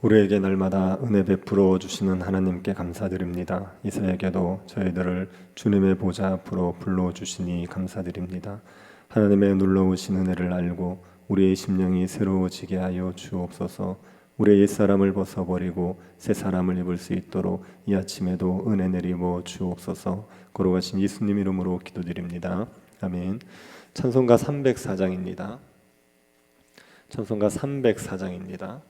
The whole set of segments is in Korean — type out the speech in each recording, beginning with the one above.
우리에게 날마다 은혜 베풀어 주시는 하나님께 감사드립니다. 이사에게도 저희들을 주님의 보좌 앞으로 불러주시니 감사드립니다. 하나님의 놀라우신 은혜를 알고 우리의 심령이 새로워지게 하여 주옵소서. 우리의 옛사람을 벗어버리고 새 사람을 입을 수 있도록 이 아침에도 은혜 내리고 주옵소서. 걸어가신 예수님 이름으로 기도드립니다. 아멘. 찬송가 304장입니다. 찬송가 304장입니다.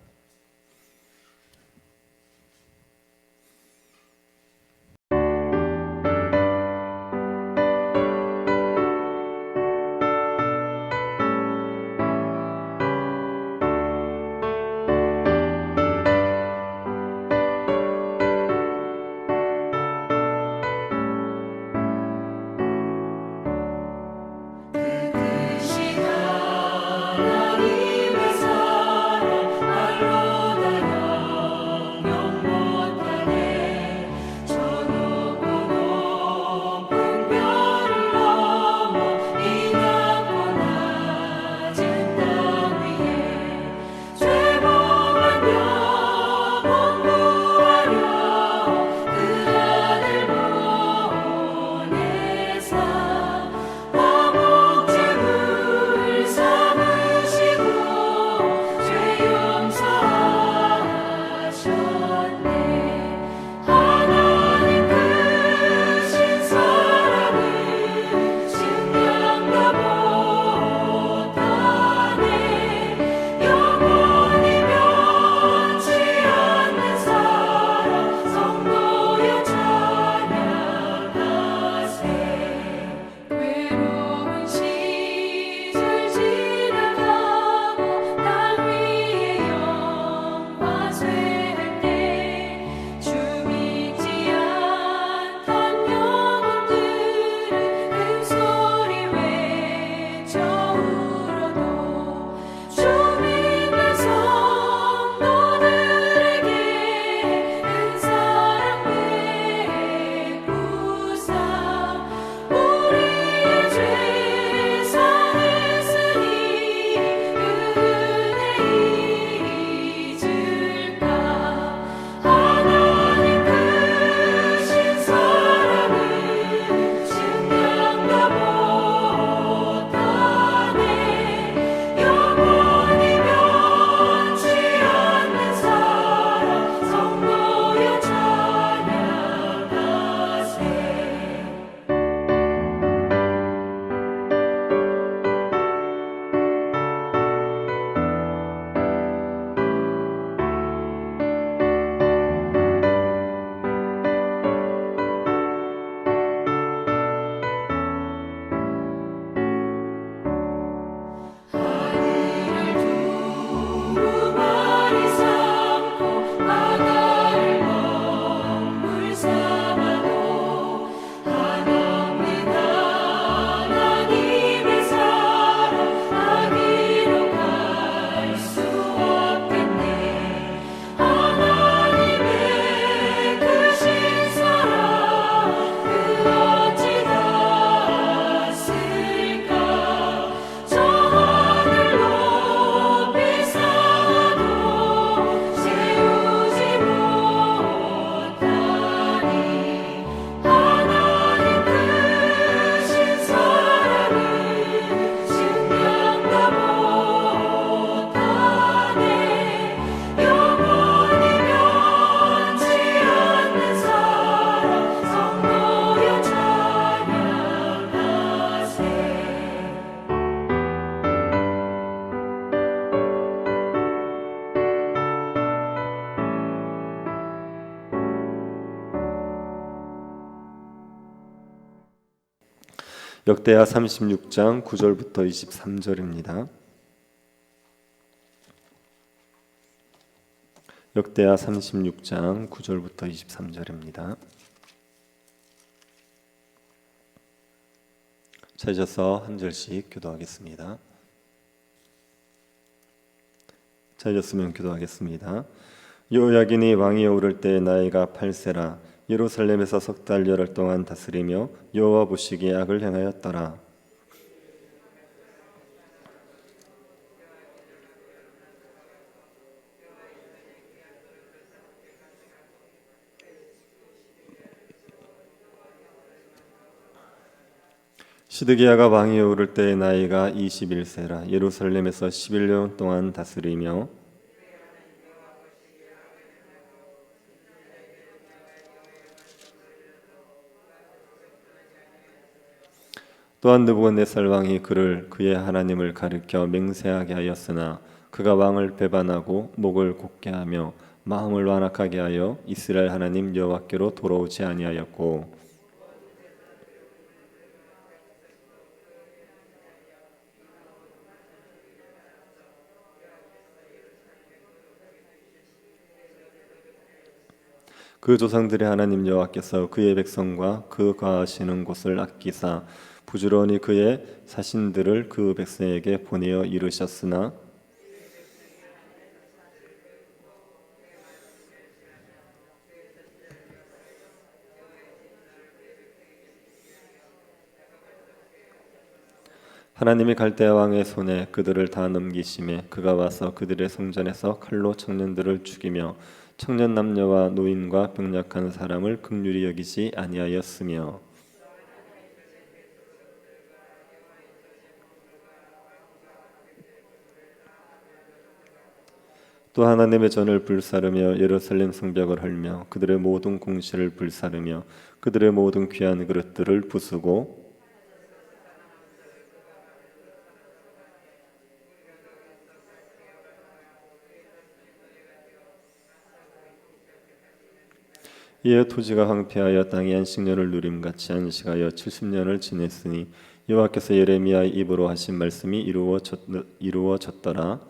역대하 36장 9절부터 23절입니다. 역대하 36장 9절부터 23절입니다. 찾아서 한 절씩 기도하겠습니다. 찾았으면 기도하겠습니다. 요야긴이 왕위에 오를 때 나이가 8세라. 예루살렘에서 석 달 열흘 동안 다스리며 여호와 보시기에 악을 행하였더라. 시드기야가 왕위에 오를 때의 나이가 21세라. 예루살렘에서 11년 동안 다스리며 또한 느부갓네살 왕이 그를 그의 하나님을 가리켜 맹세하게 하였으나 그가 왕을 배반하고 목을 곧게 하며 마음을 완악하게 하여 이스라엘 하나님 여호와께로 돌아오지 아니하였고 그 조상들의 하나님 여호와께서 그의 백성과 그 거하시는 곳을 아끼사 부지런히 그의 사신들을 그 백성에게 보내어 이르셨으나 하나님이 갈대아 왕의 손에 그들을 다 넘기심에 그가 와서 그들의 성전에서 칼로 청년들을 죽이며 청년 남녀와 노인과 병약한 사람을 긍휼히 여기지 아니하였으며 또 하나님의 전을 불사르며 예루살렘 성벽을 헐며 그들의 모든 공시를 불사르며 그들의 모든 귀한 그릇들을 부수고 이에 토지가 황폐하여 땅이 안식년을 누림같이 안식하여 70년을 지냈으니 여호와께서 예레미야의 입으로 하신 말씀이 이루어졌더라.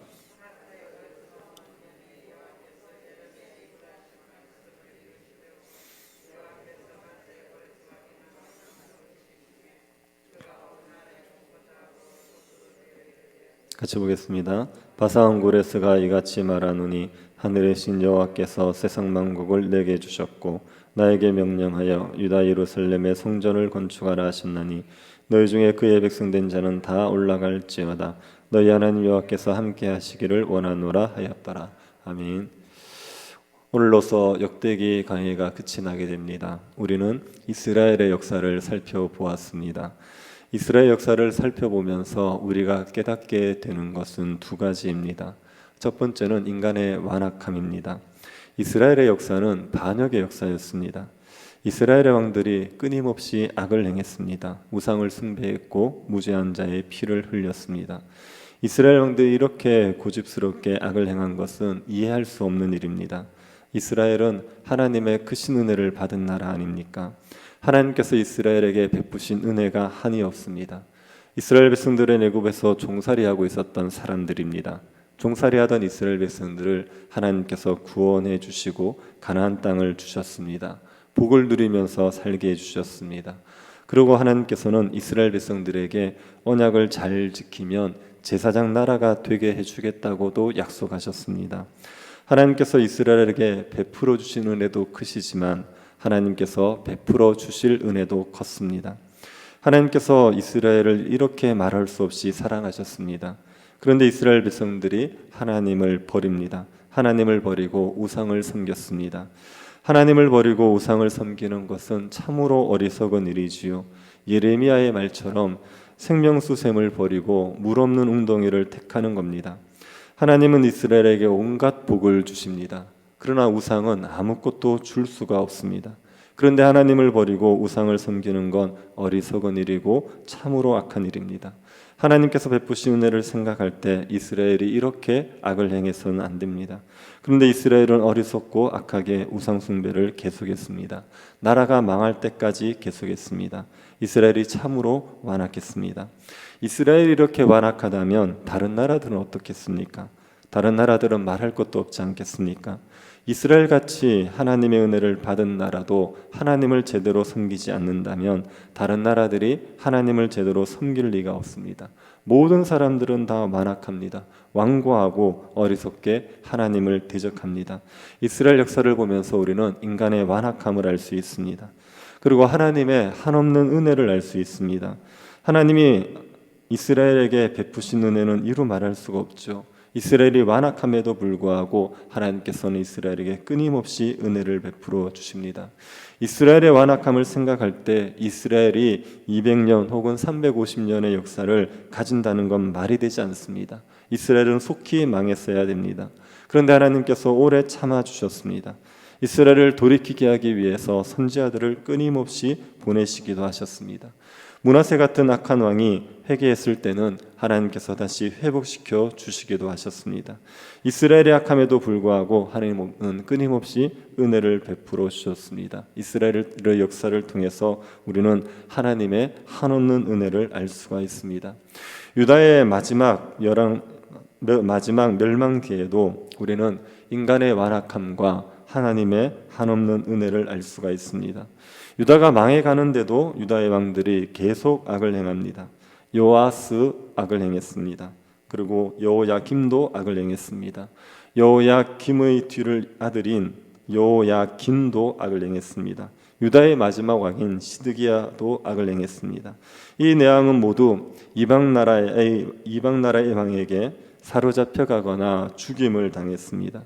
같이 보겠습니다. 바사온 고레스가 이같이 말하노니 하늘의 신 여호와께서 세상 만국을 내게 주셨고 나에게 명령하여 유다 예루살렘의 성전을 건축하라 하셨나니 너희 중에 그의 백성된 자는 다 올라갈지어다. 너희 하나님 여호와께서 함께 하시기를 원하노라 하였더라. 아멘. 오늘로서 역대기 강의가 끝이 나게 됩니다. 우리는 이스라엘의 역사를 살펴보았습니다. 이스라엘 역사를 살펴보면서 우리가 깨닫게 되는 것은 두 가지입니다. 첫 번째는 인간의 완악함입니다. 이스라엘의 역사는 반역의 역사였습니다. 이스라엘의 왕들이 끊임없이 악을 행했습니다. 우상을 숭배했고 무죄한 자의 피를 흘렸습니다. 이스라엘 왕들이 이렇게 고집스럽게 악을 행한 것은 이해할 수 없는 일입니다. 이스라엘은 하나님의 크신 은혜를 받은 나라 아닙니까? 하나님께서 이스라엘에게 베푸신 은혜가 한이 없습니다. 이스라엘 백성들의 애굽에서 종살이하고 있었던 사람들입니다. 종살이하던 이스라엘 백성들을 하나님께서 구원해 주시고 가나안 땅을 주셨습니다. 복을 누리면서 살게 해주셨습니다. 그리고 하나님께서는 이스라엘 백성들에게 언약을 잘 지키면 제사장 나라가 되게 해주겠다고도 약속하셨습니다. 하나님께서 이스라엘에게 베풀어 주신 은혜도 크시지만 하나님께서 베풀어 주실 은혜도 컸습니다. 하나님께서 이스라엘을 이렇게 말할 수 없이 사랑하셨습니다. 그런데 이스라엘 백성들이 하나님을 버립니다. 하나님을 버리고 우상을 섬겼습니다. 하나님을 버리고 우상을 섬기는 것은 참으로 어리석은 일이지요. 예레미야의 말처럼 생명수샘을 버리고 물 없는 웅덩이를 택하는 겁니다. 하나님은 이스라엘에게 온갖 복을 주십니다. 그러나 우상은 아무것도 줄 수가 없습니다. 그런데 하나님을 버리고 우상을 섬기는 건 어리석은 일이고 참으로 악한 일입니다. 하나님께서 베푸신 은혜를 생각할 때 이스라엘이 이렇게 악을 행해서는 안 됩니다. 그런데 이스라엘은 어리석고 악하게 우상 숭배를 계속했습니다. 나라가 망할 때까지 계속했습니다. 이스라엘이 참으로 완악했습니다. 이스라엘이 이렇게 완악하다면 다른 나라들은 어떻겠습니까? 다른 나라들은 말할 것도 없지 않겠습니까? 이스라엘 같이 하나님의 은혜를 받은 나라도 하나님을 제대로 섬기지 않는다면 다른 나라들이 하나님을 제대로 섬길 리가 없습니다. 모든 사람들은 다 완악합니다. 완고하고 어리석게 하나님을 대적합니다. 이스라엘 역사를 보면서 우리는 인간의 완악함을 알 수 있습니다. 그리고 하나님의 한없는 은혜를 알 수 있습니다. 하나님이 이스라엘에게 베푸신 은혜는 이루 말할 수가 없죠. 이스라엘이 완악함에도 불구하고 하나님께서는 이스라엘에게 끊임없이 은혜를 베풀어 주십니다. 이스라엘의 완악함을 생각할 때 이스라엘이 200년 혹은 350년의 역사를 가진다는 건 말이 되지 않습니다. 이스라엘은 속히 망했어야 됩니다. 그런데 하나님께서 오래 참아주셨습니다. 이스라엘을 돌이키게 하기 위해서 선지자들을 끊임없이 보내시기도 하셨습니다. 므낫세 같은 악한 왕이 회개했을 때는 하나님께서 다시 회복시켜 주시기도 하셨습니다. 이스라엘의 악함에도 불구하고 하나님은 끊임없이 은혜를 베풀어 주셨습니다. 이스라엘의 역사를 통해서 우리는 하나님의 한없는 은혜를 알 수가 있습니다. 유다의 마지막 멸망 뒤에도 우리는 인간의 완악함과 하나님의 한없는 은혜를 알 수가 있습니다. 유다가 망해가는데도 유다의 왕들이 계속 악을 행합니다. 요아스 악을 행했습니다. 그리고 여호야김도 악을 행했습니다. 여호야김의 뒤를 아들인 여호야긴도 악을 행했습니다. 유다의 마지막 왕인 시드기야도 악을 행했습니다. 이 네 왕은 모두 이방 나라의 왕에게 사로잡혀 가거나 죽임을 당했습니다.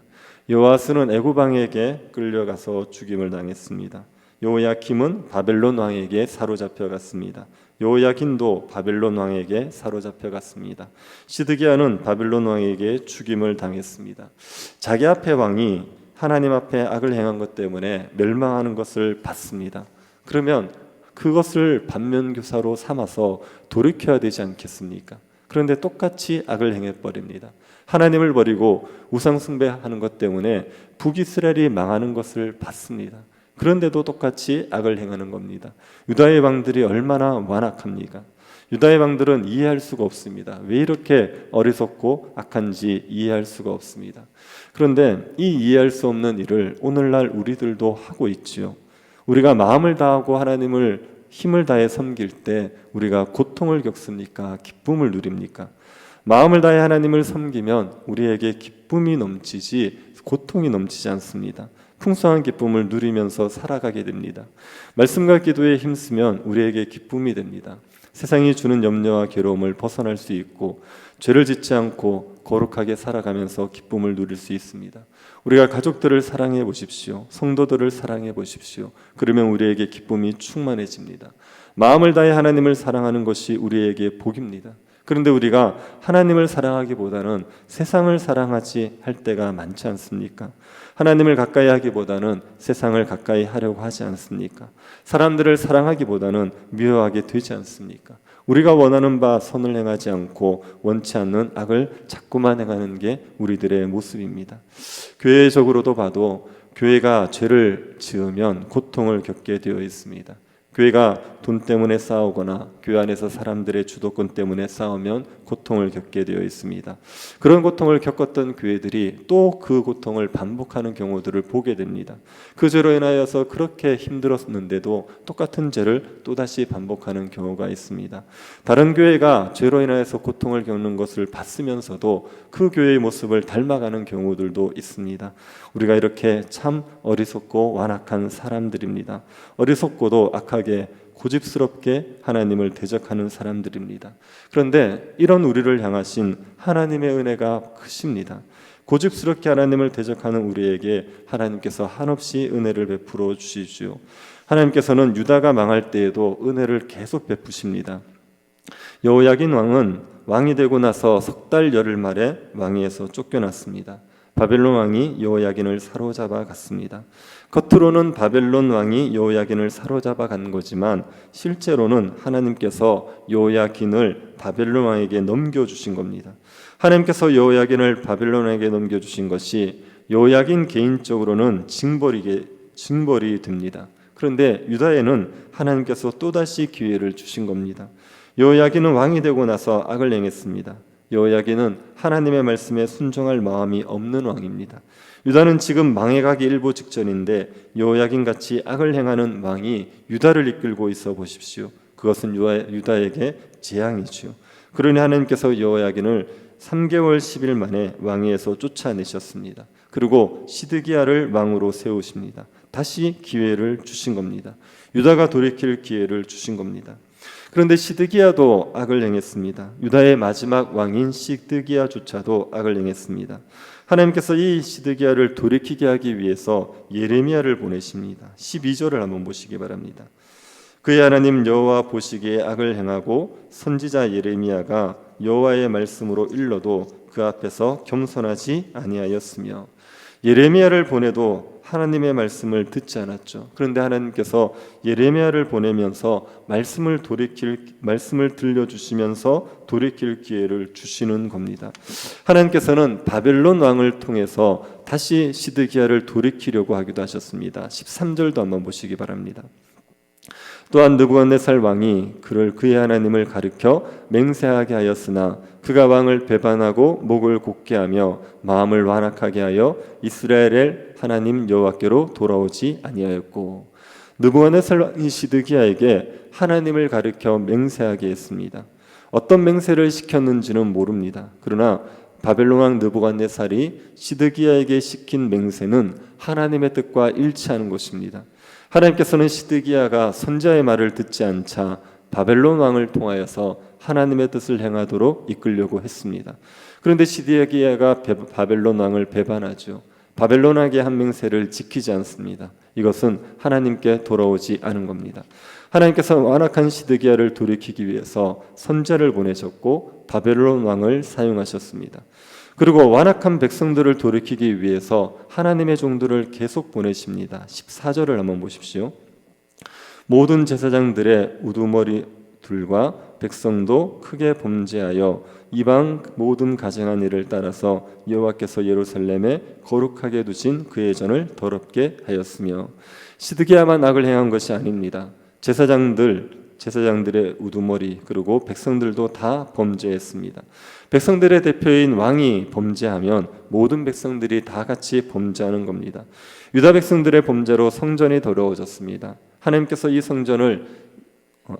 요아스는 애굽 왕에게 끌려가서 죽임을 당했습니다. 여호야김은 바벨론 왕에게 사로잡혀 갔습니다. 여호야긴도 바벨론 왕에게 사로잡혀 갔습니다. 시드기야는 바벨론 왕에게 죽임을 당했습니다. 자기 앞에 왕이 하나님 앞에 악을 행한 것 때문에 멸망하는 것을 봤습니다. 그러면 그것을 반면교사로 삼아서 돌이켜야 되지 않겠습니까? 그런데 똑같이 악을 행해버립니다. 하나님을 버리고 우상 숭배하는 것 때문에 북이스라엘이 망하는 것을 봤습니다. 그런데도 똑같이 악을 행하는 겁니다. 유다의 왕들이 얼마나 완악합니까? 유다의 왕들은 이해할 수가 없습니다. 왜 이렇게 어리석고 악한지 이해할 수가 없습니다. 그런데 이 이해할 수 없는 일을 오늘날 우리들도 하고 있지요. 우리가 마음을 다하고 하나님을 힘을 다해 섬길 때 우리가 고통을 겪습니까? 기쁨을 누립니까? 마음을 다해 하나님을 섬기면 우리에게 기쁨이 넘치지 고통이 넘치지 않습니다. 풍성한 기쁨을 누리면서 살아가게 됩니다. 말씀과 기도에 힘쓰면 우리에게 기쁨이 됩니다. 세상이 주는 염려와 괴로움을 벗어날 수 있고 죄를 짓지 않고 거룩하게 살아가면서 기쁨을 누릴 수 있습니다. 우리가 가족들을 사랑해 보십시오. 성도들을 사랑해 보십시오. 그러면 우리에게 기쁨이 충만해집니다. 마음을 다해 하나님을 사랑하는 것이 우리에게 복입니다. 그런데 우리가 하나님을 사랑하기보다는 세상을 사랑하지 할 때가 많지 않습니까? 하나님을 가까이 하기보다는 세상을 가까이 하려고 하지 않습니까? 사람들을 사랑하기보다는 미워하게 되지 않습니까? 우리가 원하는 바 선을 행하지 않고 원치 않는 악을 자꾸만 행하는 게 우리들의 모습입니다. 교회적으로도 봐도 교회가 죄를 지으면 고통을 겪게 되어 있습니다. 교회가 돈 때문에 싸우거나 교회 안에서 사람들의 주도권 때문에 싸우면 고통을 겪게 되어 있습니다. 그런 고통을 겪었던 교회들이 또 그 고통을 반복하는 경우들을 보게 됩니다. 그 죄로 인하여서 그렇게 힘들었는데도 똑같은 죄를 또다시 반복하는 경우가 있습니다. 다른 교회가 죄로 인하여서 고통을 겪는 것을 봤으면서도 그 교회의 모습을 닮아가는 경우들도 있습니다. 우리가 이렇게 참 어리석고 완악한 사람들입니다. 어리석고도 악하게 고집스럽게 하나님을 대적하는 사람들입니다. 그런데 이런 우리를 향하신 하나님의 은혜가 크십니다. 고집스럽게 하나님을 대적하는 우리에게 하나님께서 한없이 은혜를 베풀어 주시지요. 하나님께서는 유다가 망할 때에도 은혜를 계속 베푸십니다. 여호야긴 왕은 왕이 되고 나서 석 달 열흘 만에 왕위에서 쫓겨났습니다. 바벨론 왕이 여호야긴을 사로잡아 갔습니다. 겉으로는 바벨론 왕이 여호야긴을 사로잡아 간 거지만 실제로는 하나님께서 여호야긴을 바벨론 왕에게 넘겨주신 겁니다. 하나님께서 여호야긴을 바벨론 왕에게 넘겨주신 것이 여호야긴 개인적으로는 징벌이 됩니다. 그런데 유다에는 하나님께서 또다시 기회를 주신 겁니다. 여호야긴은 왕이 되고 나서 악을 행했습니다. 여호야긴은 하나님의 말씀에 순종할 마음이 없는 왕입니다. 유다는 지금 망해가기 일보 직전인데 여호야긴 같이 악을 행하는 왕이 유다를 이끌고 있어 보십시오. 그것은 유다에게 재앙이지요. 그러니 하나님께서 여호야긴을 3개월 10일 만에 왕위에서 쫓아내셨습니다. 그리고 시드기야를 왕으로 세우십니다. 다시 기회를 주신 겁니다. 유다가 돌이킬 기회를 주신 겁니다. 그런데 시드기야도 악을 행했습니다. 유다의 마지막 왕인 시드기야조차도 악을 행했습니다. 하나님께서 이 시드기야를 돌이키게 하기 위해서 예레미야를 보내십니다. 12절을 한번 보시기 바랍니다. 그의 하나님 여호와 보시기에 악을 행하고 선지자 예레미야가 여호와의 말씀으로 일러도 그 앞에서 겸손하지 아니하였으며, 예레미야를 보내도 하나님의 말씀을 듣지 않았죠. 그런데 하나님께서 예레미야를 보내면서 말씀을 들려주시면서 돌이킬 기회를 주시는 겁니다. 하나님께서는 바벨론 왕을 통해서 다시 시드기야를 돌이키려고 하기도 하셨습니다. 13절도 한번 보시기 바랍니다. 또한 느부갓네살 왕이 그의 하나님을 가리켜 맹세하게 하였으나 그가 왕을 배반하고 목을 곧게 하며 마음을 완악하게 하여 이스라엘의 하나님 여호와께로 돌아오지 아니하였고, 느부갓네살 왕이 시드기야에게 하나님을 가리켜 맹세하게 했습니다. 어떤 맹세를 시켰는지는 모릅니다. 그러나 바벨론 왕 느부갓네살이 시드기야에게 시킨 맹세는 하나님의 뜻과 일치하는 것입니다. 하나님께서는 시드기야가 선지자의 말을 듣지 않자 바벨론 왕을 통하여서 하나님의 뜻을 행하도록 이끌려고 했습니다. 그런데 시드기야가 바벨론 왕을 배반하죠. 바벨론 왕의 한 맹세를 지키지 않습니다. 이것은 하나님께 돌아오지 않은 겁니다. 하나님께서 완악한 시드기야를 돌이키기 위해서 선지자를 보내셨고 바벨론 왕을 사용하셨습니다. 그리고 완악한 백성들을 돌이키기 위해서 하나님의 종들을 계속 보내십니다. 14절을 한번 보십시오. 모든 제사장들의 우두머리들과 백성도 크게 범죄하여 이방 모든 가증한 일을 따라서 여호와께서 예루살렘에 거룩하게 두신 그의 전을 더럽게 하였으며, 시드기야만 악을 행한 것이 아닙니다. 제사장들의 우두머리 그리고 백성들도 다 범죄했습니다. 백성들의 대표인 왕이 범죄하면 모든 백성들이 다 같이 범죄하는 겁니다. 유다 백성들의 범죄로 성전이 더러워졌습니다. 하나님께서 이 성전을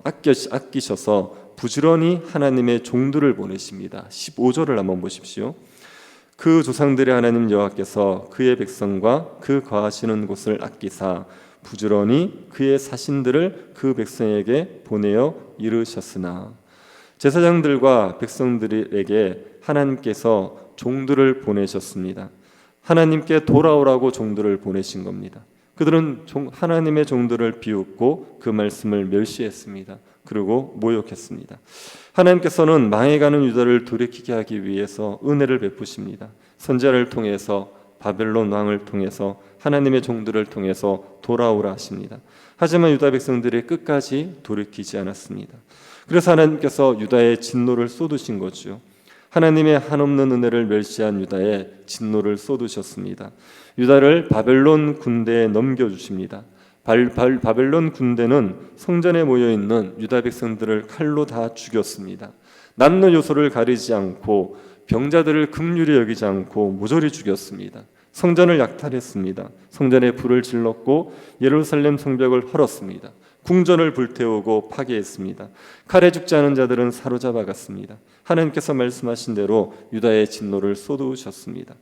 아끼셔서 부지런히 하나님의 종들을 보내십니다. 15절을 한번 보십시오. 그 조상들의 하나님 여호와께서 그의 백성과 그 거하시는 곳을 아끼사 부지런히 그의 사신들을 그 백성에게 보내어 이르셨으나, 제사장들과 백성들에게 하나님께서 종들을 보내셨습니다. 하나님께 돌아오라고 종들을 보내신 겁니다. 그들은 하나님의 종들을 비웃고 그 말씀을 멸시했습니다. 그리고 모욕했습니다. 하나님께서는 망해가는 유다를 돌이키게 하기 위해서 은혜를 베푸십니다. 선지자를 통해서, 바벨론 왕을 통해서, 하나님의 종들을 통해서 돌아오라 하십니다. 하지만 유다 백성들이 끝까지 돌이키지 않았습니다. 그래서 하나님께서 유다의 진노를 쏟으신 거죠. 하나님의 한없는 은혜를 멸시한 유다에 진노를 쏟으셨습니다. 유다를 바벨론 군대에 넘겨주십니다. 바벨론 군대는 성전에 모여있는 유다 백성들을 칼로 다 죽였습니다. 남녀요소를 가리지 않고 병자들을 긍휼히 여기지 않고 모조리 죽였습니다. 성전을 약탈했습니다. 성전에 불을 질렀고 예루살렘 성벽을 헐었습니다. 궁전을 불태우고 파괴했습니다. 칼에 죽지 않은 자들은 사로잡아 갔습니다. 하나님께서 말씀하신 대로 유다의 진노를 쏟으셨습니다.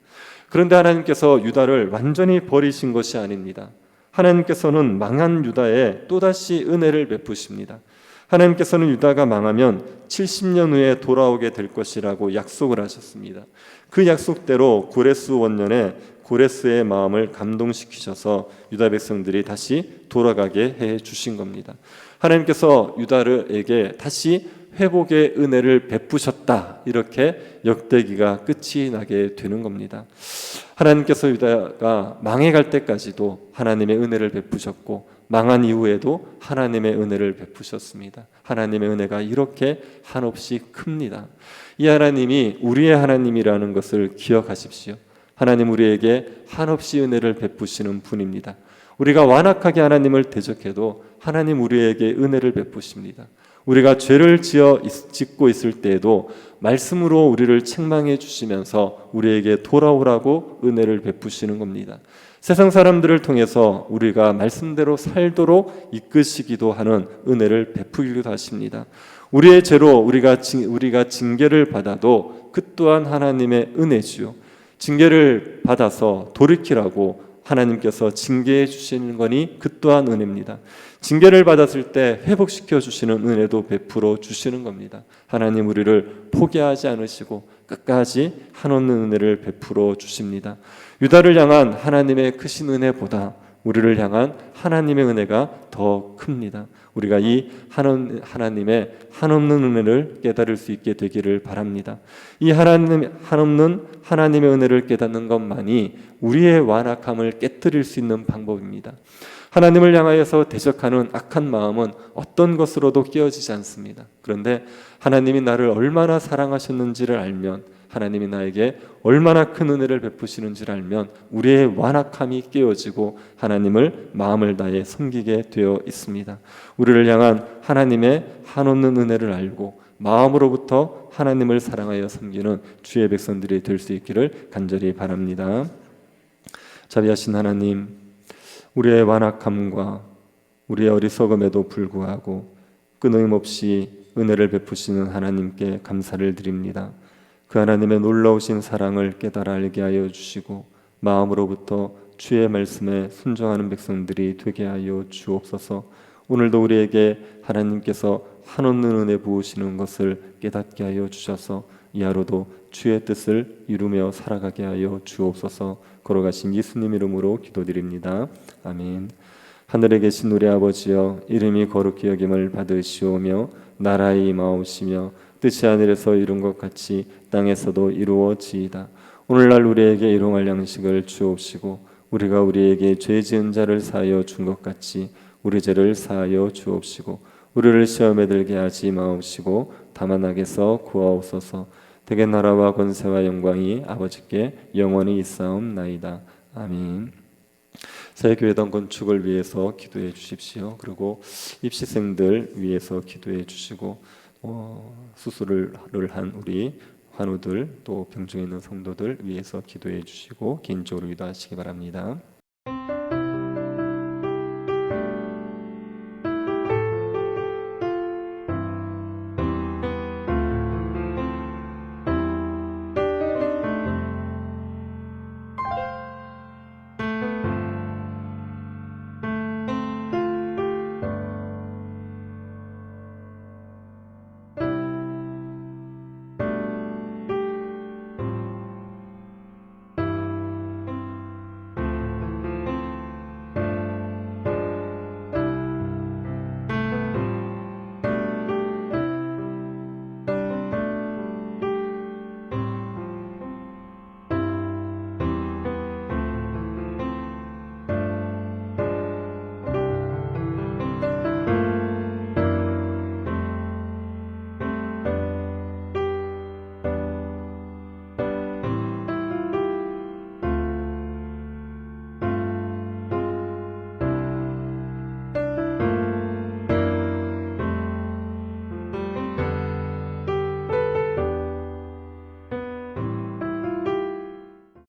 그런데 하나님께서 유다를 완전히 버리신 것이 아닙니다. 하나님께서는 망한 유다에 또다시 은혜를 베푸십니다. 하나님께서는 유다가 망하면 70년 후에 돌아오게 될 것이라고 약속을 하셨습니다. 그 약속대로 고레스 원년에 고레스의 마음을 감동시키셔서 유다 백성들이 다시 돌아가게 해 주신 겁니다. 하나님께서 유다에게 다시 회복의 은혜를 베푸셨다, 이렇게 역대기가 끝이 나게 되는 겁니다. 하나님께서 유다가 망해갈 때까지도 하나님의 은혜를 베푸셨고, 망한 이후에도 하나님의 은혜를 베푸셨습니다. 하나님의 은혜가 이렇게 한없이 큽니다. 이 하나님이 우리의 하나님이라는 것을 기억하십시오. 하나님 우리에게 한없이 은혜를 베푸시는 분입니다. 우리가 완악하게 하나님을 대적해도 하나님 우리에게 은혜를 베푸십니다. 우리가 죄를 짓고 있을 때에도 말씀으로 우리를 책망해 주시면서 우리에게 돌아오라고 은혜를 베푸시는 겁니다. 세상 사람들을 통해서 우리가 말씀대로 살도록 이끄시기도 하는 은혜를 베푸기도 하십니다. 우리의 죄로 우리가 징계를 받아도 그 또한 하나님의 은혜지요. 징계를 받아서 돌이키라고 하나님께서 징계해 주시는 거니 그 또한 은혜입니다. 징계를 받았을 때 회복시켜 주시는 은혜도 베풀어 주시는 겁니다. 하나님 우리를 포기하지 않으시고 끝까지 한없는 은혜를 베풀어 주십니다. 유다를 향한 하나님의 크신 은혜보다 우리를 향한 하나님의 은혜가 더 큽니다. 우리가 이 하나님의 한없는 은혜를 깨달을 수 있게 되기를 바랍니다. 이 한없는 하나님의 은혜를 깨닫는 것만이 우리의 완악함을 깨뜨릴 수 있는 방법입니다. 하나님을 향하여서 대적하는 악한 마음은 어떤 것으로도 깨어지지 않습니다. 그런데 하나님이 나를 얼마나 사랑하셨는지를 알면, 하나님이 나에게 얼마나 큰 은혜를 베푸시는지를 알면 우리의 완악함이 깨어지고 하나님을 마음을 다해 섬기게 되어 있습니다. 우리를 향한 하나님의 한없는 은혜를 알고 마음으로부터 하나님을 사랑하여 섬기는 주의 백성들이 될 수 있기를 간절히 바랍니다. 자비하신 하나님, 우리의 완악함과 우리의 어리석음에도 불구하고 끊임없이 은혜를 베푸시는 하나님께 감사를 드립니다. 그 하나님의 놀라우신 사랑을 깨달아 알게 하여 주시고 마음으로부터 주의 말씀에 순종하는 백성들이 되게 하여 주옵소서. 오늘도 우리에게 하나님께서 한없는 은혜 부으시는 것을 깨닫게 하여 주셔서 이 하루도 주의 뜻을 이루며 살아가게 하여 주옵소서. 걸어가신 예수님 이름으로 기도드립니다. 아멘. 하늘에 계신 우리 아버지여, 이름이 거룩히 여김을 받으시오며 나라의 임하옵시며 뜻이 하늘에서 이룬 것 같이 땅에서도 이루어지이다. 오늘날 우리에게 일용할 양식을 주옵시고 우리가 우리에게 죄 지은 자를 사하여 준 것 같이 우리 죄를 사하여 주옵시고 우리를 시험에 들게 하지 마옵시고 다만 악에서 구하옵소서. 대개 나라와 권세와 영광이 아버지께 영원히 있사옵나이다. 아멘. 새교회당 건축을 위해서 기도해 주십시오. 그리고 입시생들 위해서 기도해 주시고 수술을 한 우리 환우들 또 병중에 있는 성도들 위해서 기도해 주시고 개인적으로 기도하시기 바랍니다.